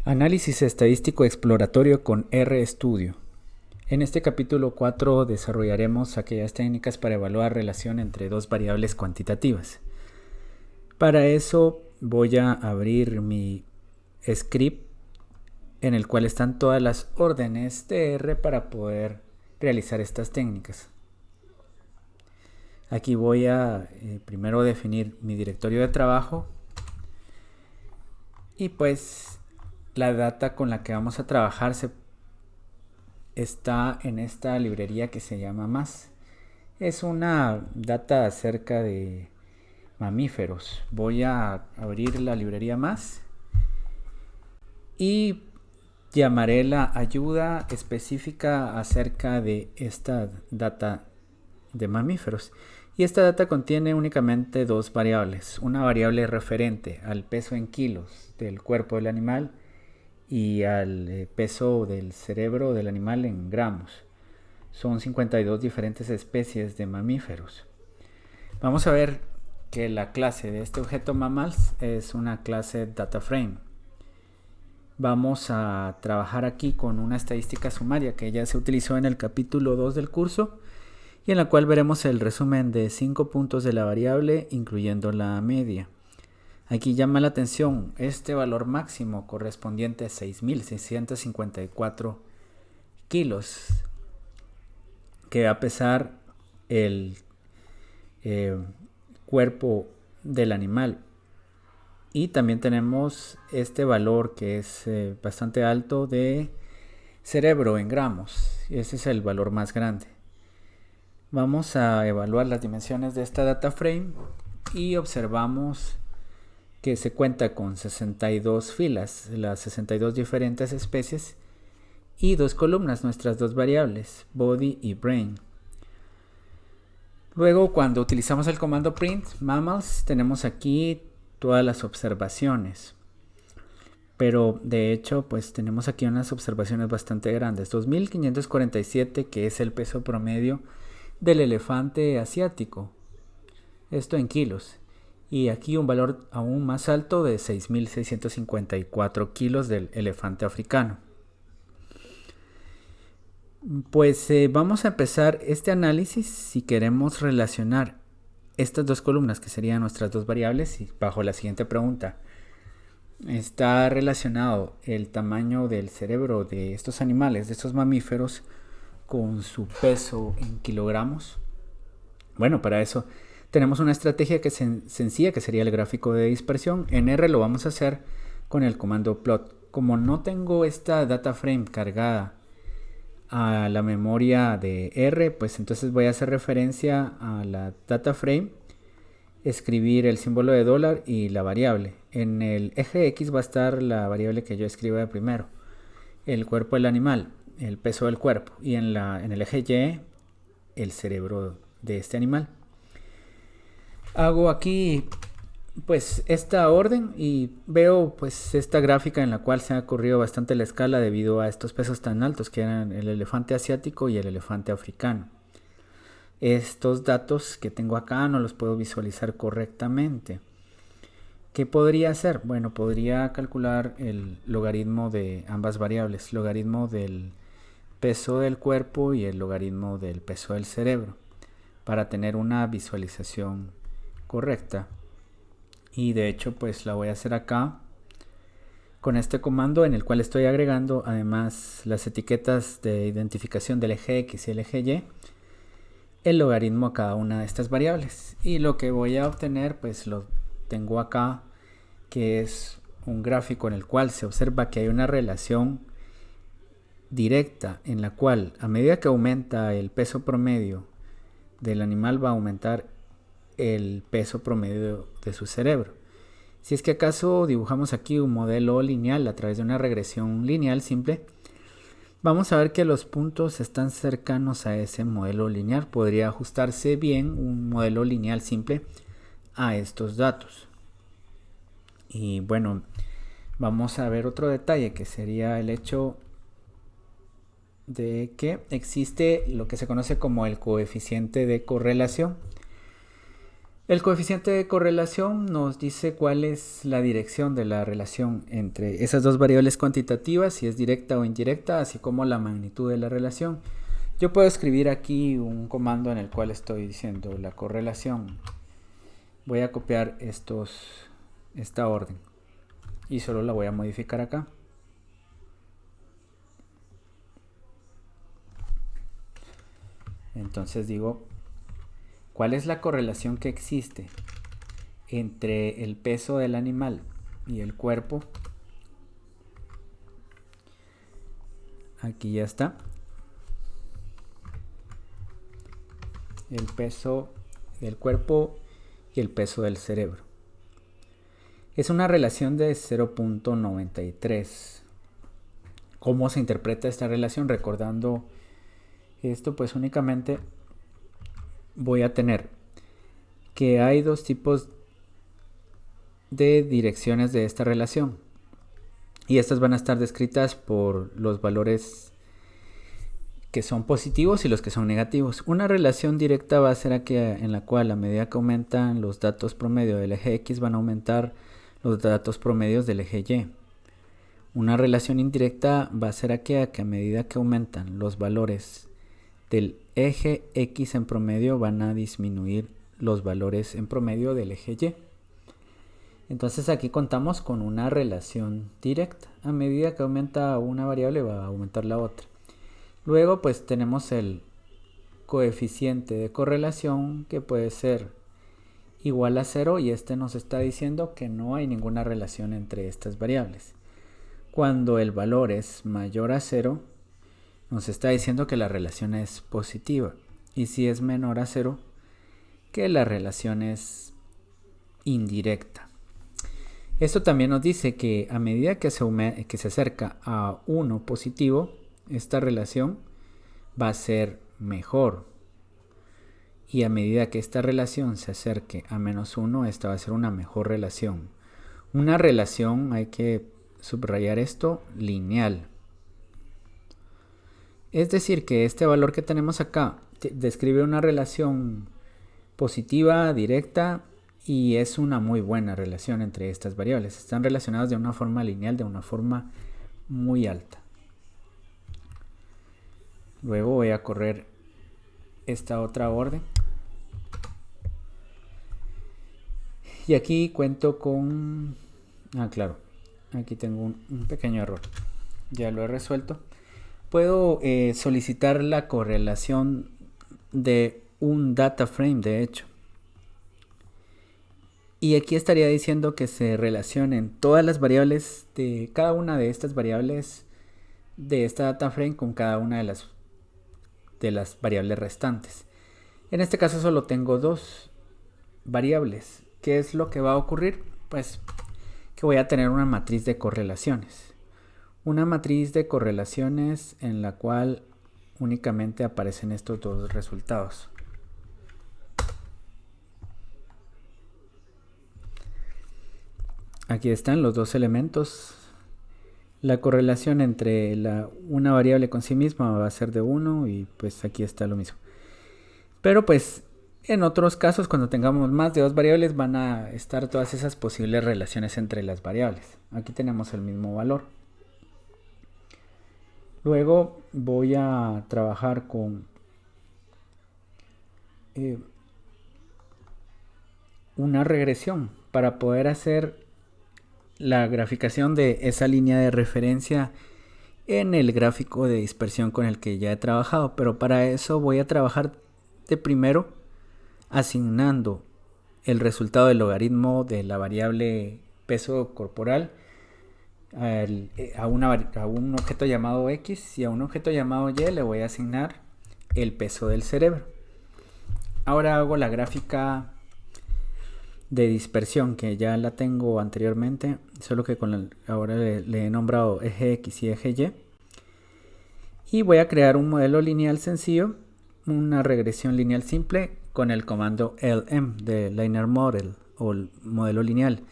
Análisis estadístico exploratorio con RStudio. En este capítulo 4 desarrollaremos aquellas técnicas para evaluar relación entre dos variables cuantitativas. Para eso voy a abrir mi script en el cual están todas las órdenes de R para poder realizar estas técnicas. Aquí voy a primero definir mi directorio de trabajo y pues la data con la que vamos a trabajar está en esta librería que se llama MAS. Es una data acerca de mamíferos. Voy a abrir la librería MAS y llamaré la ayuda específica acerca de esta data de mamíferos. Y esta data contiene únicamente dos variables. Una variable referente al peso en kilos del cuerpo del animal y al peso del cerebro del animal en gramos. Son 52 diferentes especies de mamíferos. Vamos a ver que la clase de este objeto mammals es una clase DataFrame. Vamos a trabajar aquí con una estadística sumaria que ya se utilizó en el capítulo 2 del curso y en la cual veremos el resumen de 5 puntos de la variable incluyendo la media. Aquí llama la atención este valor máximo correspondiente a 6.654 kilos que va a pesar el cuerpo del animal. Y también tenemos este valor que es bastante alto de cerebro en gramos. Ese es el valor más grande. Vamos a evaluar las dimensiones de esta data frame y observamos que se cuenta con 62 filas, las 62 diferentes especies, y dos columnas, nuestras dos variables, body y brain. Luego, cuando utilizamos el comando print mammals, tenemos aquí todas las observaciones. Pero de hecho, pues tenemos aquí unas observaciones bastante grandes. 2547, que es el peso promedio del elefante asiático. Esto en kilos. Y aquí un valor aún más alto de 6.654 kilos del elefante africano. Pues vamos a empezar este análisis si queremos relacionar estas dos columnas, que serían nuestras dos variables, y bajo la siguiente pregunta. ¿Está relacionado el tamaño del cerebro de estos animales, de estos mamíferos, con su peso en kilogramos? Bueno, para eso tenemos una estrategia que es sencilla, que sería el gráfico de dispersión. En R lo vamos a hacer con el comando plot. Como no tengo esta data frame cargada a la memoria de R, pues entonces voy a hacer referencia a la data frame, escribir el símbolo de dólar y la variable. En el eje X va a estar la variable que yo escriba de primero, el cuerpo del animal, el peso del cuerpo, y en el eje Y el cerebro de este animal. Hago aquí pues esta orden y veo pues esta gráfica en la cual se ha corrido bastante la escala debido a estos pesos tan altos que eran el elefante asiático y el elefante africano. Estos datos que tengo acá no los puedo visualizar correctamente. ¿Qué podría hacer? Bueno, podría calcular el logaritmo de ambas variables, logaritmo del peso del cuerpo y el logaritmo del peso del cerebro, para tener una visualización correcta. Y de hecho pues la voy a hacer acá con este comando, en el cual estoy agregando además las etiquetas de identificación del eje X y el eje Y, el logaritmo a cada una de estas variables. Y lo que voy a obtener pues lo tengo acá, que es un gráfico en el cual se observa que hay una relación directa en la cual a medida que aumenta el peso promedio del animal va a aumentar el peso promedio de su cerebro. Si es que acaso dibujamos aquí un modelo lineal a través de una regresión lineal simple, vamos a ver que los puntos están cercanos a ese modelo lineal. Podría ajustarse bien un modelo lineal simple a estos datos. Y bueno, vamos a ver otro detalle, que sería el hecho de que existe lo que se conoce como el coeficiente de correlación. El coeficiente de correlación nos dice cuál es la dirección de la relación entre esas dos variables cuantitativas, si es directa o indirecta, así como la magnitud de la relación. Yo puedo escribir aquí un comando en el cual estoy diciendo la correlación. Voy a copiar esta orden y solo la voy a modificar acá. Entonces digo, ¿cuál es la correlación que existe entre el peso del animal y el cuerpo? Aquí ya está. El peso del cuerpo y el peso del cerebro. Es una relación de 0.93. ¿Cómo se interpreta esta relación? Recordando esto, pues únicamente voy a tener que hay dos tipos de direcciones de esta relación. Y estas van a estar descritas por los valores que son positivos y los que son negativos. Una relación directa va a ser aquella en la cual a medida que aumentan los datos promedio del eje X van a aumentar los datos promedios del eje Y. Una relación indirecta va a ser aquella que a medida que aumentan los valores del eje X en promedio van a disminuir los valores en promedio del eje Y. Entonces aquí contamos con una relación directa. A medida que aumenta una variable va a aumentar la otra. Luego pues tenemos el coeficiente de correlación que puede ser igual a 0 y este nos está diciendo que no hay ninguna relación entre estas variables. Cuando el valor es mayor a 0 nos está diciendo que la relación es positiva y si es menor a 0 que la relación es indirecta. Esto también nos dice que a medida que se acerca a 1 positivo, esta relación va a ser mejor. Y a medida que esta relación se acerque a menos 1, esta va a ser una mejor relación. Una relación, hay que subrayar esto, lineal. Es decir, que este valor que tenemos acá describe una relación positiva, directa, y es una muy buena relación entre estas variables. Están relacionadas de una forma lineal, de una forma muy alta. Luego voy a correr esta otra orden. Y aquí cuento con... claro, aquí tengo un pequeño error. Ya lo he resuelto. Puedo solicitar la correlación de un data frame, de hecho. Y aquí estaría diciendo que se relacionen todas las variables de cada una de estas variables de esta data frame con cada una de las variables restantes. En este caso solo tengo dos variables. ¿Qué es lo que va a ocurrir? Pues que voy a tener una matriz de correlaciones. Una matriz de correlaciones en la cual únicamente aparecen estos dos resultados. Aquí están los dos elementos. La correlación entre una variable con sí misma va a ser de 1 y pues aquí está lo mismo. Pero pues en otros casos, cuando tengamos más de dos variables, van a estar todas esas posibles relaciones entre las variables. Aquí tenemos el mismo valor. Luego voy a trabajar con una regresión para poder hacer la graficación de esa línea de referencia en el gráfico de dispersión con el que ya he trabajado. Pero para eso voy a trabajar de primero asignando el resultado del logaritmo de la variable peso corporal a un objeto llamado X, y a un objeto llamado Y le voy a asignar el peso del cerebro. Ahora hago la gráfica de dispersión que ya la tengo anteriormente, solo que ahora le he nombrado eje X y eje Y. Y voy a crear un modelo lineal sencillo, una regresión lineal simple con el comando LM de Linear Model o el modelo lineal.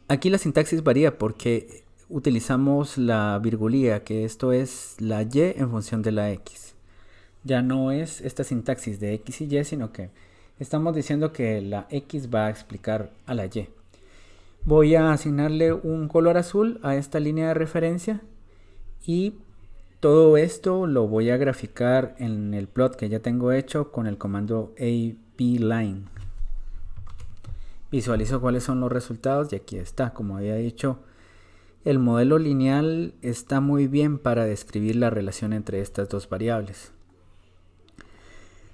Aquí la sintaxis varía porque utilizamos la virgulilla, que esto es la Y en función de la X. Ya no es esta sintaxis de X y Y, sino que Estamos diciendo que la X va a explicar a la Y. Voy a asignarle un color azul a esta línea de referencia y todo esto lo voy a graficar en el plot que ya tengo hecho con el comando ABLine. Visualizo cuáles son los resultados y aquí está. Como había dicho, el modelo lineal está muy bien para describir la relación entre estas dos variables.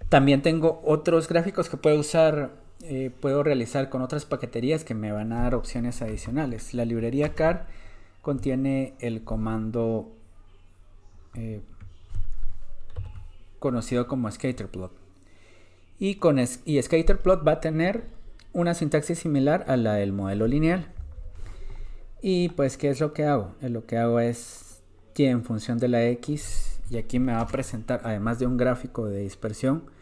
También tengo otros gráficos que puedo realizar con otras paqueterías que me van a dar opciones adicionales. La librería car contiene el comando conocido como scatterplot. Y scatterplot va a tener una sintaxis similar a la del modelo lineal. Y pues, ¿qué es lo que hago? Lo que hago es que en función de la X, y aquí me va a presentar, además de un gráfico de dispersión,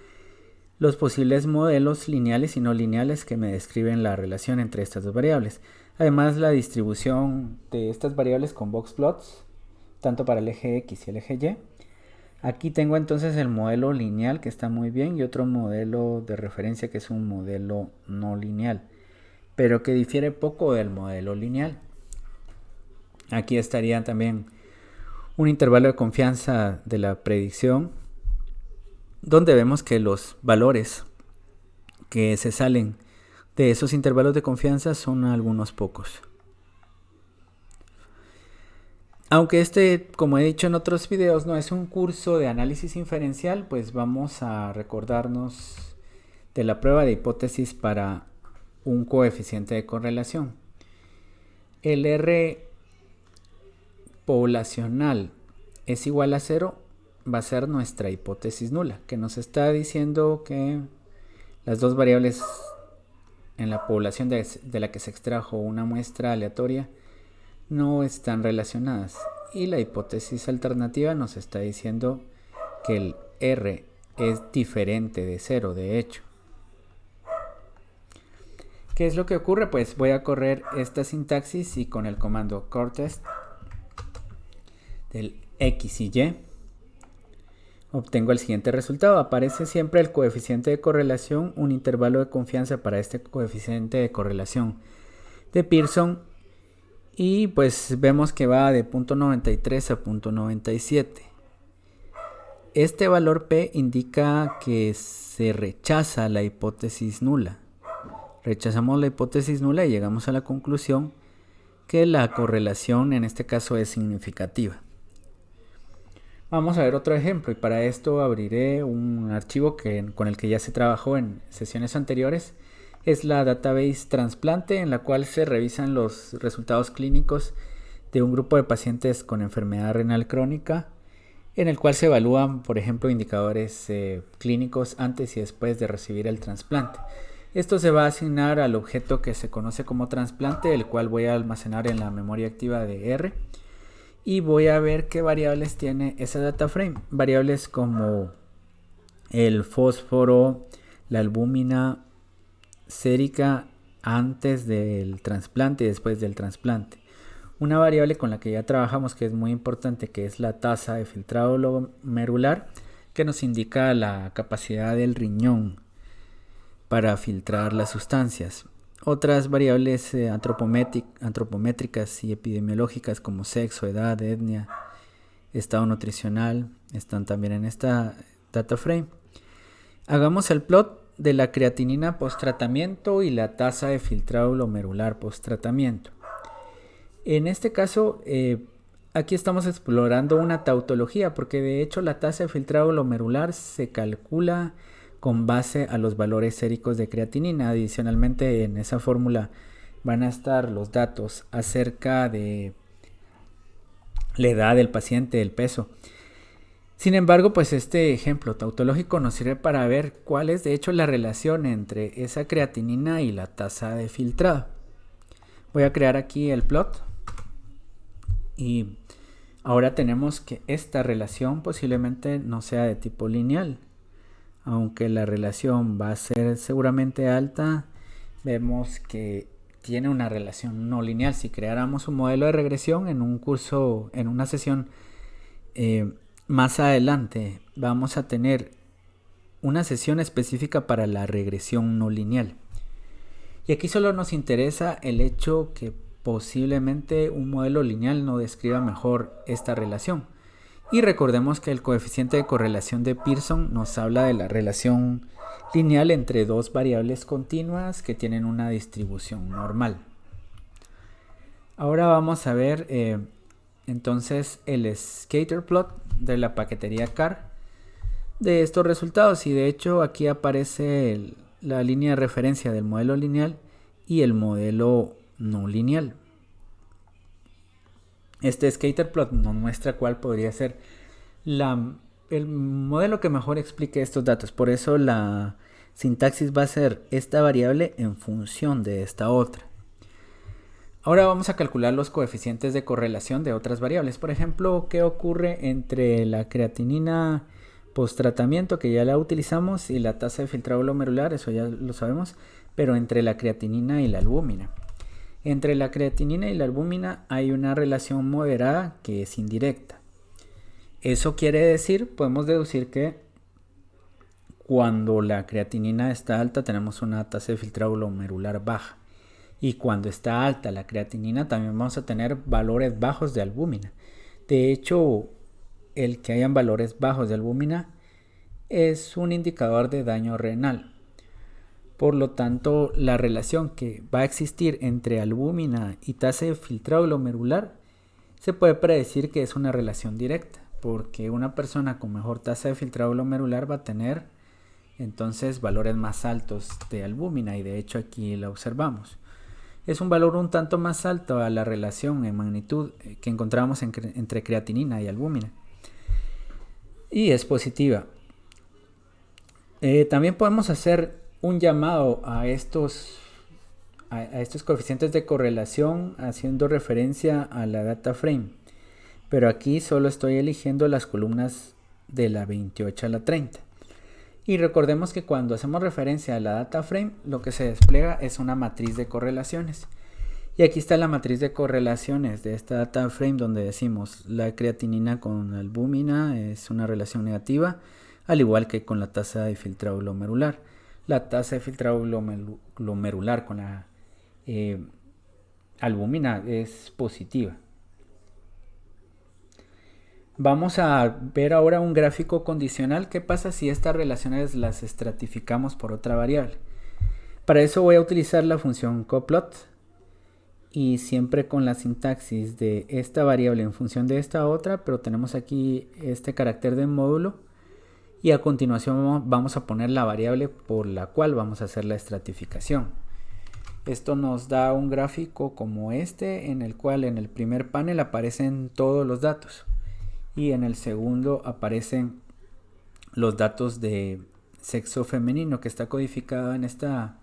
los posibles modelos lineales y no lineales que me describen la relación entre estas dos variables. Además, la distribución de estas variables con boxplots, tanto para el eje X y el eje Y. Aquí tengo entonces el modelo lineal, que está muy bien, y otro modelo de referencia que es un modelo no lineal, pero que difiere poco del modelo lineal. Aquí estaría también un intervalo de confianza de la predicción, donde vemos que los valores que se salen de esos intervalos de confianza son algunos pocos. Aunque como he dicho en otros videos, no es un curso de análisis inferencial, pues vamos a recordarnos de la prueba de hipótesis para un coeficiente de correlación. El R poblacional es igual a 0, va a ser nuestra hipótesis nula, que nos está diciendo que las dos variables en la población de la que se extrajo una muestra aleatoria no están relacionadas, y la hipótesis alternativa nos está diciendo que el R es diferente de 0, de hecho. ¿Qué es lo que ocurre? Pues voy a correr esta sintaxis y con el comando cortest del X y Y obtengo el siguiente resultado. Aparece siempre el coeficiente de correlación, un intervalo de confianza para este coeficiente de correlación de Pearson, y pues vemos que va de 0.93 a 0.97. Este valor P indica que se rechaza la hipótesis nula. Rechazamos la hipótesis nula y llegamos a la conclusión que la correlación en este caso es significativa. Vamos a ver otro ejemplo, y para esto abriré un archivo con el que ya se trabajó en sesiones anteriores. Es la database trasplante, en la cual se revisan los resultados clínicos de un grupo de pacientes con enfermedad renal crónica, en el cual se evalúan, por ejemplo, indicadores clínicos antes y después de recibir el trasplante. Esto se va a asignar al objeto que se conoce como trasplante, el cual voy a almacenar en la memoria activa de R. Y voy a ver qué variables tiene esa data frame. Variables como el fósforo, la albúmina sérica antes del trasplante y después del trasplante. Una variable con la que ya trabajamos, que es muy importante, que es la tasa de filtrado glomerular, que nos indica la capacidad del riñón para filtrar las sustancias. Otras variables antropométricas y epidemiológicas como sexo, edad, etnia, estado nutricional están también en esta data frame. Hagamos el plot de la creatinina post-tratamiento y la tasa de filtrado glomerular post-tratamiento. En este caso, aquí estamos explorando una tautología, porque de hecho la tasa de filtrado glomerular se calcula con base a los valores séricos de creatinina. Adicionalmente, en esa fórmula van a estar los datos acerca de la edad del paciente, el peso. Sin embargo, pues este ejemplo tautológico nos sirve para ver cuál es de hecho la relación entre esa creatinina y la tasa de filtrado. Voy a crear aquí el plot y ahora tenemos que esta relación posiblemente no sea de tipo lineal. Aunque la relación va a ser seguramente alta, vemos que tiene una relación no lineal. Si creáramos un modelo de regresión en un curso, en una sesión más adelante, vamos a tener una sesión específica para la regresión no lineal. Y aquí solo nos interesa el hecho que posiblemente un modelo lineal no describa mejor esta relación. Y recordemos que el coeficiente de correlación de Pearson nos habla de la relación lineal entre dos variables continuas que tienen una distribución normal. Ahora vamos a ver entonces el scatter plot de la paquetería CAR de estos resultados, y de hecho aquí aparece la línea de referencia del modelo lineal y el modelo no lineal. Este scatter plot nos muestra cuál podría ser el modelo que mejor explique estos datos. Por eso la sintaxis va a ser esta variable en función de esta otra. Ahora vamos a calcular los coeficientes de correlación de otras variables. Por ejemplo, ¿qué ocurre entre la creatinina post-tratamiento, que ya la utilizamos, y la tasa de filtrado glomerular? Eso ya lo sabemos, pero entre la creatinina y la albúmina. Entre la creatinina y la albúmina hay una relación moderada que es indirecta. Eso quiere decir, podemos deducir que cuando la creatinina está alta tenemos una tasa de filtrado glomerular baja. Y cuando está alta la creatinina también vamos a tener valores bajos de albúmina. De hecho, el que hayan valores bajos de albúmina es un indicador de daño renal. Por lo tanto, la relación que va a existir entre albúmina y tasa de filtrado glomerular se puede predecir que es una relación directa, porque una persona con mejor tasa de filtrado glomerular va a tener entonces valores más altos de albúmina, y de hecho aquí la observamos. Es un valor un tanto más alto a la relación en magnitud que encontramos entre creatinina y albúmina, y es positiva. También podemos hacer un llamado a estos coeficientes de correlación haciendo referencia a la data frame, pero aquí solo estoy eligiendo las columnas de la 28 a la 30. Y recordemos que cuando hacemos referencia a la data frame, lo que se despliega es una matriz de correlaciones. Y aquí está la matriz de correlaciones de esta data frame, donde decimos la creatinina con albúmina es una relación negativa, al igual que con la tasa de filtrado glomerular. La tasa de filtrado glomerular con la albúmina es positiva. Vamos a ver ahora un gráfico condicional. ¿Qué pasa si estas relaciones las estratificamos por otra variable? Para eso voy a utilizar la función coplot, y siempre con la sintaxis de esta variable en función de esta otra, pero tenemos aquí este carácter de módulo, y a continuación vamos a poner la variable por la cual vamos a hacer la estratificación. Esto nos da un gráfico como este, en el cual en el primer panel aparecen todos los datos y en el segundo aparecen los datos de sexo femenino, que está codificado en esta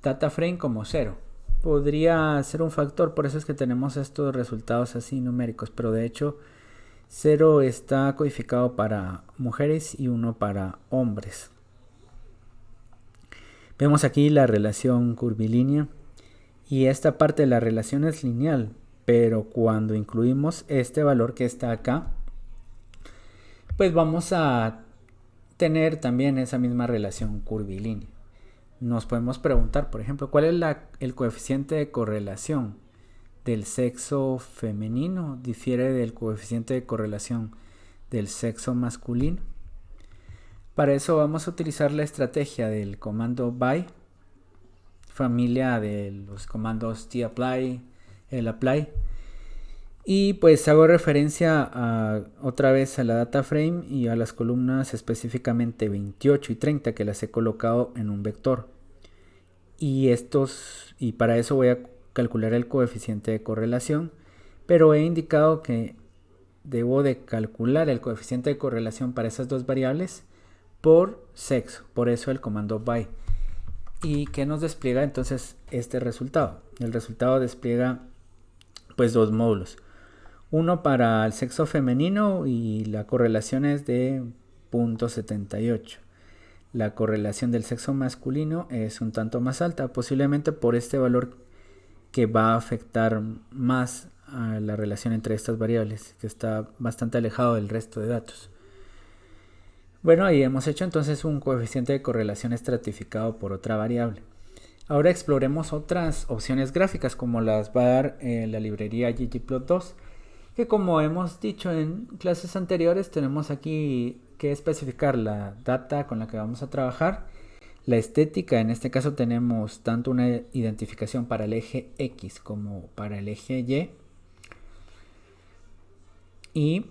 data frame como 0. Podría ser un factor, por eso es que tenemos estos resultados así numéricos, pero de hecho 0 está codificado para mujeres y 1 para hombres. Vemos aquí la relación curvilínea, y esta parte de la relación es lineal, pero cuando incluimos este valor que está acá, pues vamos a tener también esa misma relación curvilínea. Nos podemos preguntar, por ejemplo, ¿cuál es el coeficiente de correlación del sexo femenino? ¿Difiere del coeficiente de correlación del sexo masculino? Para eso vamos a utilizar la estrategia del comando by, familia de los comandos tapply, lapply, y pues hago referencia otra vez a la data frame y a las columnas específicamente 28 y 30, que las he colocado en un vector, y para eso voy a calcular el coeficiente de correlación, pero he indicado que debo de calcular el coeficiente de correlación para esas dos variables por sexo, por eso el comando by. ¿Y qué nos despliega entonces este resultado? El resultado despliega pues dos módulos, uno para el sexo femenino y la correlación es de 0.78. La correlación del sexo masculino es un tanto más alta, posiblemente por este valor que va a afectar más a la relación entre estas variables, que está bastante alejado del resto de datos. Bueno, ahí hemos hecho entonces un coeficiente de correlación estratificado por otra variable. Ahora exploremos otras opciones gráficas como las va a dar la librería ggplot2, que como hemos dicho en clases anteriores tenemos aquí que especificar la data con la que vamos a trabajar, la estética. En este caso tenemos tanto una identificación para el eje X como para el eje Y, y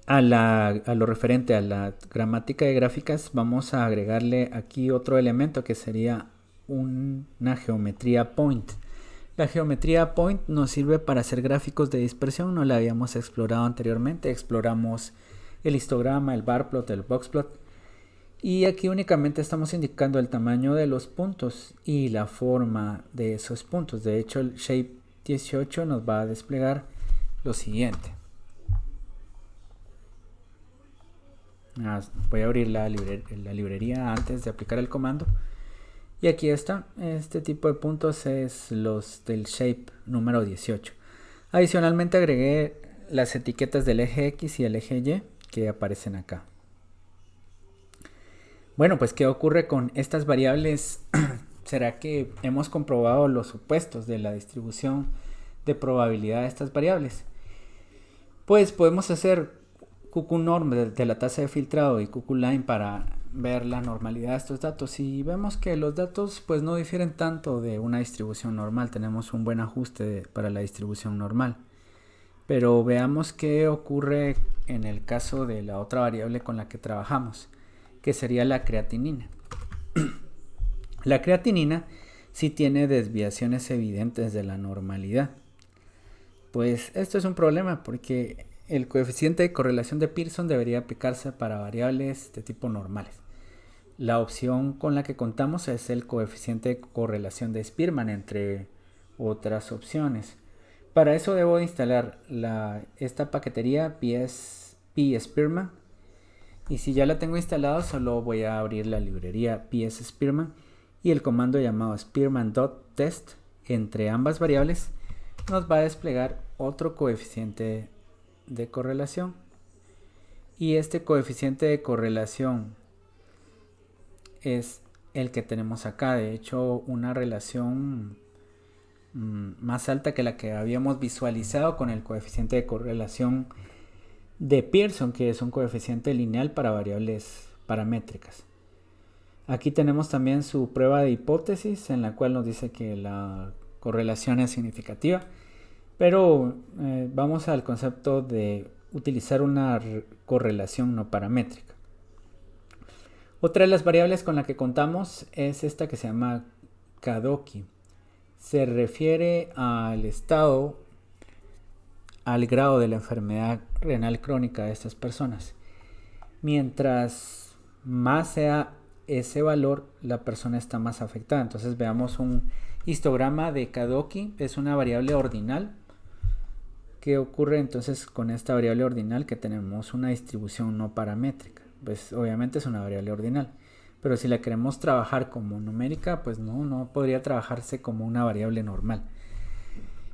a lo referente a la gramática de gráficas vamos a agregarle aquí otro elemento que sería una geometría point. La geometría point nos sirve para hacer gráficos de dispersión, no la habíamos explorado anteriormente. Exploramos el histograma, el barplot, el boxplot, y aquí únicamente estamos indicando el tamaño de los puntos y la forma de esos puntos. De hecho, el shape 18 nos va a desplegar lo siguiente. Voy a abrir la librería antes de aplicar el comando. Y aquí está, este tipo de puntos es los del shape número 18. Adicionalmente agregué las etiquetas del eje X y el eje Y que aparecen acá. Bueno, pues ¿qué ocurre con estas variables? ¿Será que hemos comprobado los supuestos de la distribución de probabilidad de estas variables? Pues podemos hacer QQ-norm de la tasa de filtrado y QQ-line para ver la normalidad de estos datos, y vemos que los datos pues no difieren tanto de una distribución normal. Tenemos un buen ajuste para la distribución normal. Pero veamos qué ocurre en el caso de la otra variable con la que trabajamos, que sería la creatinina. La creatinina sí tiene desviaciones evidentes de la normalidad. Pues esto es un problema porque el coeficiente de correlación de Pearson debería aplicarse para variables de tipo normales. La opción con la que contamos es el coeficiente de correlación de Spearman, entre otras opciones. Para eso debo instalar esta paquetería pspearman, y si ya la tengo instalada solo voy a abrir la librería pspearman y el comando llamado spearman.test entre ambas variables nos va a desplegar otro coeficiente de correlación, y este coeficiente de correlación es el que tenemos acá. De hecho, una relación más alta que la que habíamos visualizado con el coeficiente de correlación de Pearson, que es un coeficiente lineal para variables paramétricas. Aquí tenemos también su prueba de hipótesis, en la cual nos dice que la correlación es significativa, pero vamos al concepto de utilizar una correlación no paramétrica. Otra de las variables con la que contamos es esta que se llama Kadoki. Se refiere al estado, al grado de la enfermedad renal crónica de estas personas. Mientras más sea ese valor, la persona está más afectada. Entonces veamos un histograma de Kadoki. Es una variable ordinal. ¿Qué ocurre entonces con esta variable ordinal? Que tenemos una distribución no paramétrica. Pues obviamente es una variable ordinal, pero si la queremos trabajar como numérica, pues no podría trabajarse como una variable normal.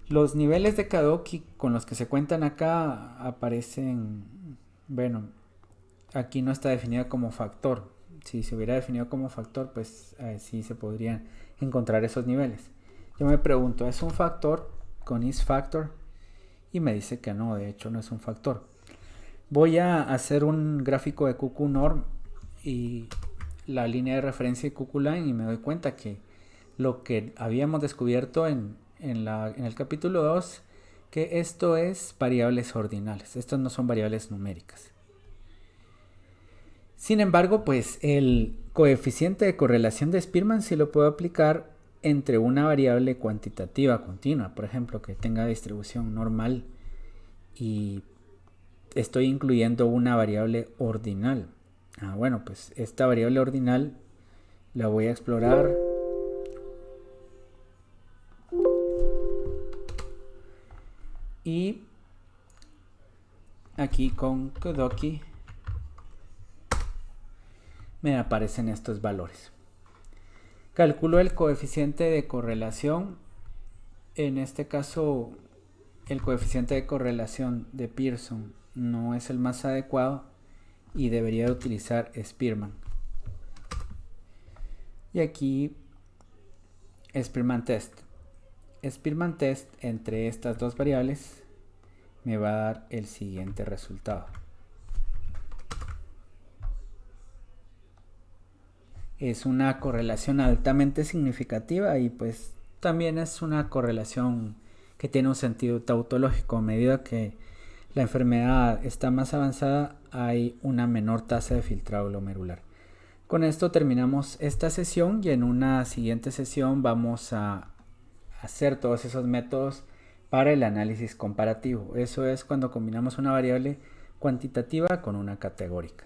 Los niveles de Kadoki con los que se cuentan acá aparecen, bueno, aquí no está definido como factor. Si se hubiera definido como factor, pues sí se podrían encontrar esos niveles. Yo me pregunto, ¿es un factor con isFactor? Y me dice que no, de hecho no es un factor. Voy a hacer un gráfico de QQ-norm y la línea de referencia de QQ-line, y me doy cuenta que lo que habíamos descubierto en el capítulo 2, que esto es variables ordinales, estas no son variables numéricas. Sin embargo, pues el coeficiente de correlación de Spearman sí lo puedo aplicar entre una variable cuantitativa continua, por ejemplo, que tenga distribución normal, y estoy incluyendo una variable ordinal. Bueno, pues esta variable ordinal la voy a explorar. Y aquí con Kadoki me aparecen estos valores. Calculo el coeficiente de correlación. En este caso, el coeficiente de correlación de Pearson no es el más adecuado, y debería utilizar Spearman. Y aquí Spearman Test. Spearman Test entre estas dos variables me va a dar el siguiente resultado. Es una correlación altamente significativa y pues también es una correlación que tiene un sentido tautológico. A medida que la enfermedad está más avanzada, hay una menor tasa de filtrado glomerular. Con esto terminamos esta sesión y en una siguiente sesión vamos a hacer todos esos métodos para el análisis comparativo. Eso es cuando combinamos una variable cuantitativa con una categórica.